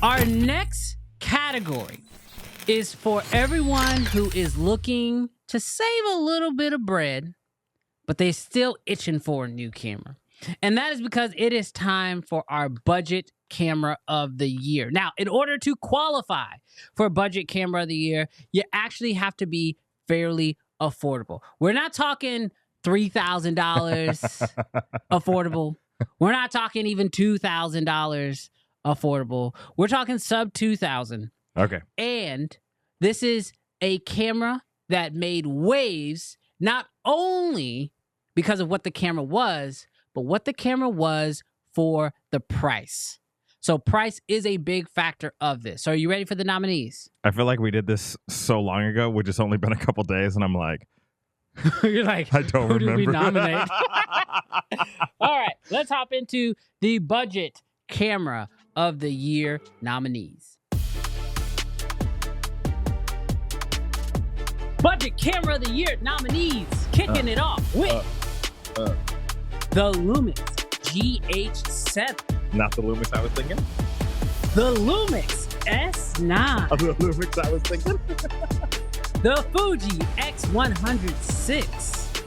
Our next category is for everyone who is looking to save a little bit of bread, but they're still itching for a new camera. And that is because it is time for our budget camera of the year. Now, in order to qualify for budget camera of the year, you actually have to be fairly affordable. We're not talking $3,000 affordable. We're not talking even $2,000 affordable. We're talking sub $2,000. Okay. And this is a camera that made waves not only because of what the camera was, but what the camera was for the price. So price is a big factor of this. So are you ready for the nominees? I feel like we did this so long ago, which has only been a couple days, and I'm like, you're like, I don't who remember. Did we nominate? All right, let's hop into the budget camera of the year nominees. Budget camera of the year nominees, kicking it off with the Lumix GH7. Not the Lumix I was thinking. The Lumix S9. The Lumix I was thinking. The Fuji X106.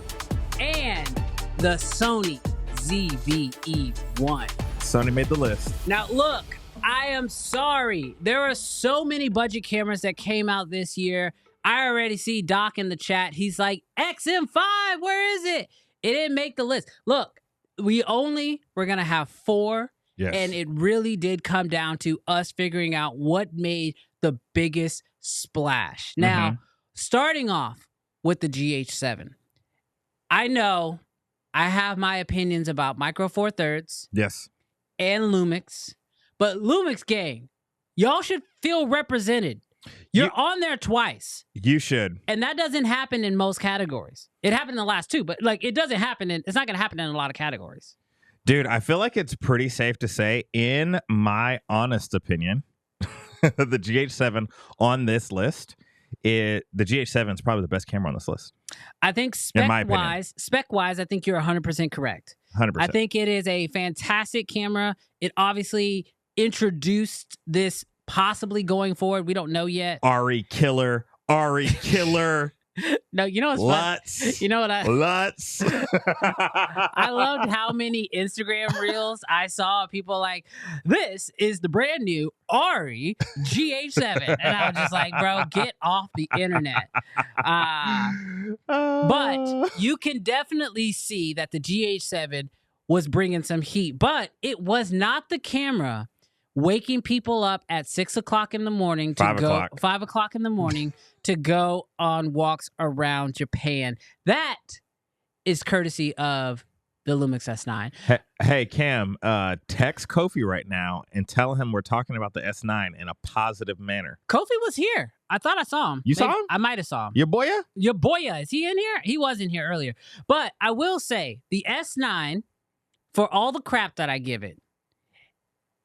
And the Sony ZV-E1. Sony made the list. Now, look, I am sorry. There are so many budget cameras that came out this year. I already see Doc in the chat. He's like, XM5, where is it? It didn't make the list. Look, we're going to have 4. Yes. And it really did come down to us figuring out what made the biggest splash. Now, starting off with the GH7. I know I have my opinions about Micro Four Thirds. Yes. And Lumix. But Lumix gang, y'all should feel represented. You're on there twice. You should. And that doesn't happen in most categories. It happened in the last 2, but like it doesn't happen it's not going to happen in a lot of categories. Dude, I feel like it's pretty safe to say, in my honest opinion, the GH7 on this list, the GH7 is probably the best camera on this list. I think spec-wise, I think you're 100% correct. 100%. I think it is a fantastic camera. It obviously introduced this possibly going forward. We don't know yet. Ari killer. No, you know what's fun? You know what Lutz. I loved how many Instagram reels I saw. People like, this is the brand new Ari GH7. And I was just like, bro, get off the internet. But you can definitely see that the GH7 was bringing some heat. But it was not the camera waking people up at 6 o'clock in the morning to 5 o'clock in the morning to go on walks around Japan. That is courtesy of the Lumix S9. Hey Cam, text Kofi right now and tell him we're talking about the S9 in a positive manner. Kofi was here. I thought I saw him. You saw him? I might have saw him. Your boya? Is he in here? He was in here earlier. But I will say, the S9, for all the crap that I give it,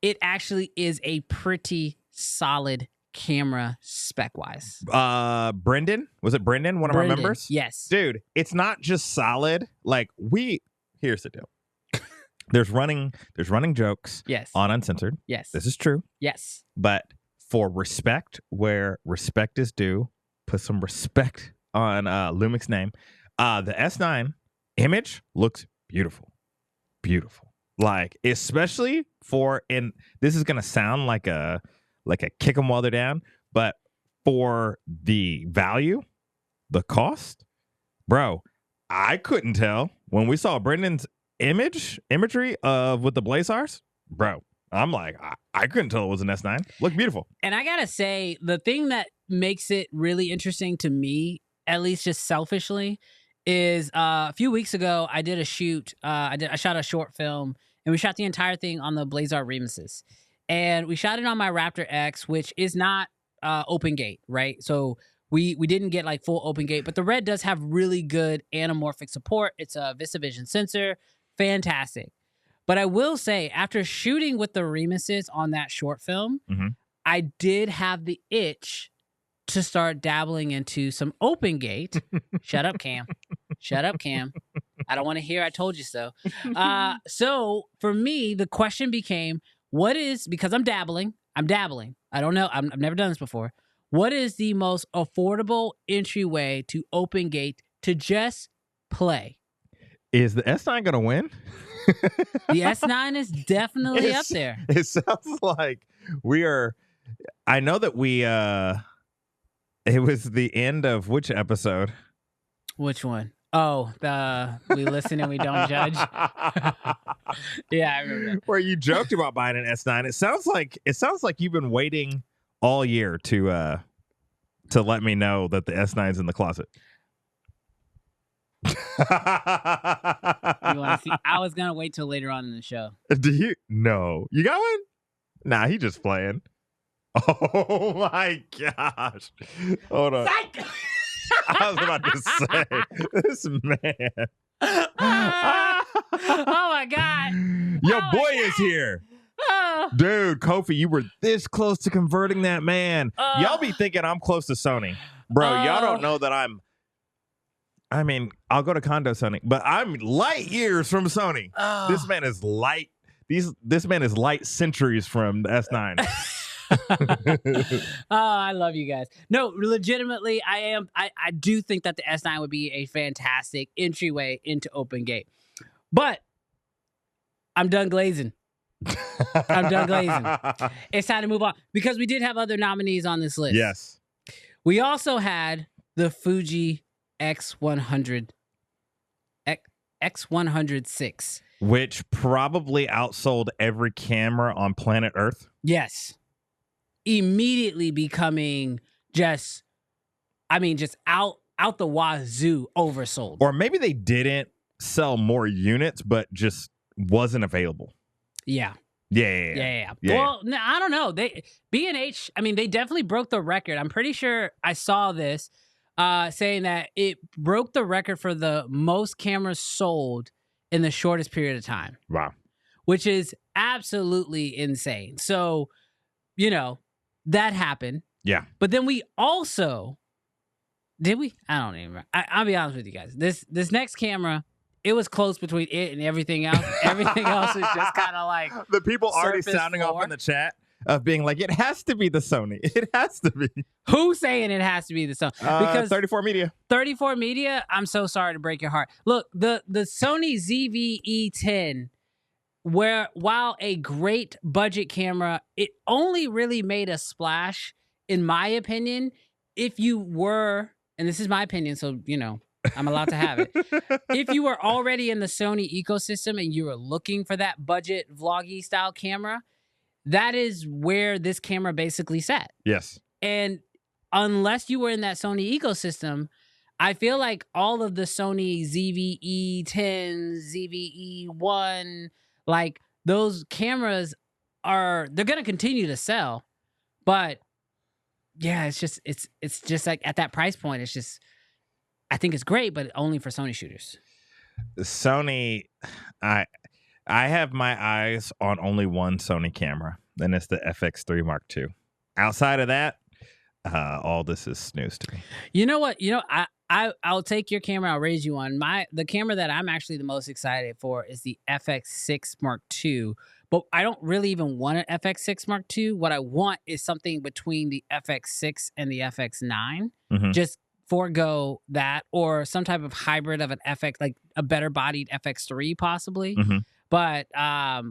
it actually is a pretty solid camera spec-wise. Brendan? Was it Brendan? One of our members? Yes. Dude, it's not just solid. Like, here's the deal. There's running jokes on Uncensored. Yes. This is true. Yes. But for respect, where respect is due, put some respect on Lumix's name. The S9 image looks beautiful. Beautiful. Like, especially this is gonna sound like a kick 'em while they're down, but for the value, the cost, bro, I couldn't tell when we saw Brendan's imagery of with the Blazars, bro. I'm like, I couldn't tell it was an S9. Looked beautiful. And I gotta say, the thing that makes it really interesting to me, at least just selfishly, is a few weeks ago I did a shoot. I shot a short film. And we shot the entire thing on the Blazar Remuses. And we shot it on my Raptor X, which is not open gate, right? So we didn't get like full open gate, but the Red does have really good anamorphic support. It's a VistaVision sensor. Fantastic. But I will say, after shooting with the Remuses on that short film, I did have the itch to start dabbling into some open gate. Shut up, Cam. Shut up, Cam. I don't want to hear I told you so. So for me, the question became, because I'm dabbling, I'm dabbling. I don't know. I've never done this before. What is the most affordable entryway to Open Gate to just play? Is the S9 going to win? The S9 is definitely up there. It sounds like we are. I know that we, it was the end of which episode? Which one? Oh, we listen and we don't judge. Yeah, I remember. Where you joked about buying an S9. It sounds like you've been waiting all year to let me know that the S9's in the closet. You want to see? I was gonna wait till later on in the show. Do you? No, you got one? Nah, he just playing. Oh my gosh! Hold on. I was about to say this man. Oh my god! Your boy is here. Dude, Kofi, you were this close to converting that man. Y'all be thinking I'm close to Sony. Bro, y'all don't know that I mean, I'll go to Condo Sony, but I'm light years from Sony. This man is light. This man is light centuries from the S9. Oh, I love you guys. No, legitimately, I do think that the S9 would be a fantastic entryway into Open Gate. But I'm done glazing. It's time to move on because we did have other nominees on this list. Yes. We also had the Fuji X100-6, which probably outsold every camera on planet Earth. Yes. Immediately becoming just out the wazoo oversold. Or maybe they didn't sell more units, but just wasn't available. Yeah. Yeah. Well, no, I don't know. B&H, I mean, they definitely broke the record. I'm pretty sure I saw this saying that it broke the record for the most cameras sold in the shortest period of time. Wow. Which is absolutely insane. So, that happened. Yeah. But then we also, did we? I don't even remember. I'll be honest with you guys. This next camera, it was close between it and everything else. Everything else is just kind of like the people already sounding off in the chat of being like, it has to be the Sony. It has to be. Who's saying it has to be the Sony? Because 34 Media. 34 Media, I'm so sorry to break your heart. Look, the Sony ZV-E10, while a great budget camera, it only really made a splash, in my opinion, if you were, and this is my opinion, so, I'm allowed to have it. If you were already in the Sony ecosystem and you were looking for that budget vloggy style camera, that is where this camera basically sat. Yes. And unless you were in that Sony ecosystem, I feel like all of the Sony ZV-E10, ZV-E1, like those cameras they're going to continue to sell. But yeah, it's just like at that price point, it's just, I think it's great, but only for Sony shooters. Sony, I have my eyes on only one Sony camera, and it's the FX3 Mark II. Outside of that, all this is snooze to me. You know what? I'll take your camera. I'll raise you on. The camera that I'm actually the most excited for is the FX6 Mark II. But I don't really even want an FX6 Mark II. What I want is something between the FX6 and the FX9. Mm-hmm. Just forego that, or some type of hybrid of an FX, like a better bodied FX3 possibly. Mm-hmm. But how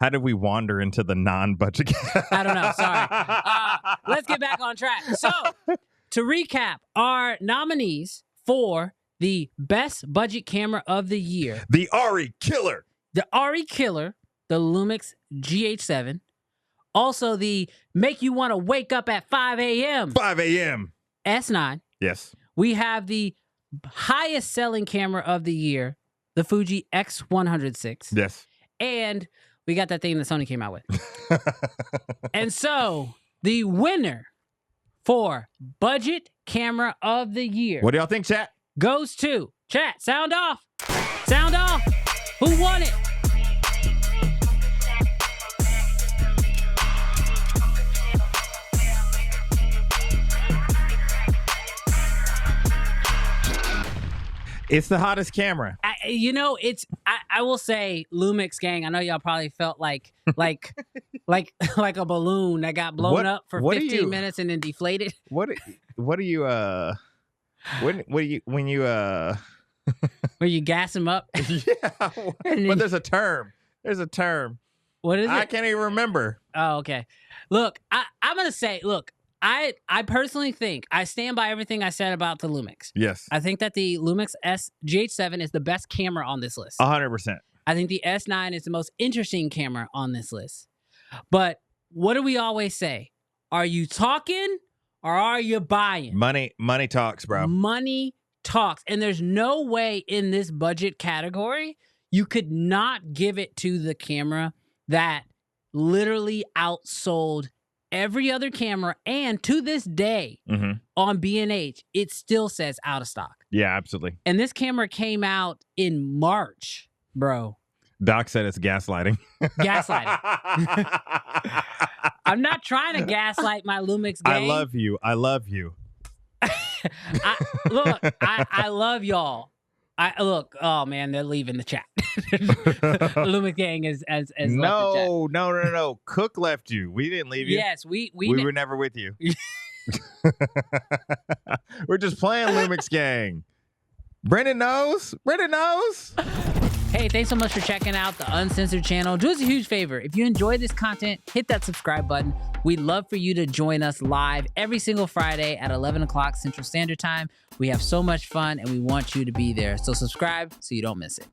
did we wander into the non-budget? I don't know. Sorry. Let's get back on track. So to recap, our nominees for the best budget camera of the year: the RE Killer, the Lumix GH7, also the make you want to wake up at 5 a.m. S9. Yes. We have the highest selling camera of the year, the Fuji X100-6. Yes. And we got that thing that Sony came out with. And so the winner for budget camera of the year. What do y'all think, chat? Goes to chat. Sound off. Sound off. Who won it? It's the hottest camera. you know, I will say, Lumix gang, I know y'all probably felt like like a balloon that got blown up for 15 minutes and then deflated. What do you when you Where you gas them up? yeah, but there's a term. What is it? I can't even remember. Oh, okay. Look, I'm gonna say, look, I personally think I stand by everything I said about the Lumix. Yes, I think that the Lumix GH7 is the best camera on this list. 100%. I think the S9 is the most interesting camera on this list. But what do we always say? Are you talking or are you buying? Money talks, bro. Money talks. And there's no way in this budget category you could not give it to the camera that literally outsold every other camera. And to this day, on B&H, it still says out of stock. Yeah, absolutely. And this camera came out in March, bro. Doc said it's gaslighting. Gaslighting. I'm not trying to gaslight my Lumix gang. I love you. I love y'all. Oh man, they're leaving the chat. Lumix gang is left the chat. No. Cook left you. We didn't leave you. Yes, we were never with you. We're just playing Lumix gang. Brendan knows. Hey, thanks so much for checking out the Uncensored channel. Do us a huge favor. If you enjoyed this content, hit that subscribe button. We'd love for you to join us live every single Friday at 11 o'clock Central Standard Time. We have so much fun and we want you to be there. So subscribe so you don't miss it.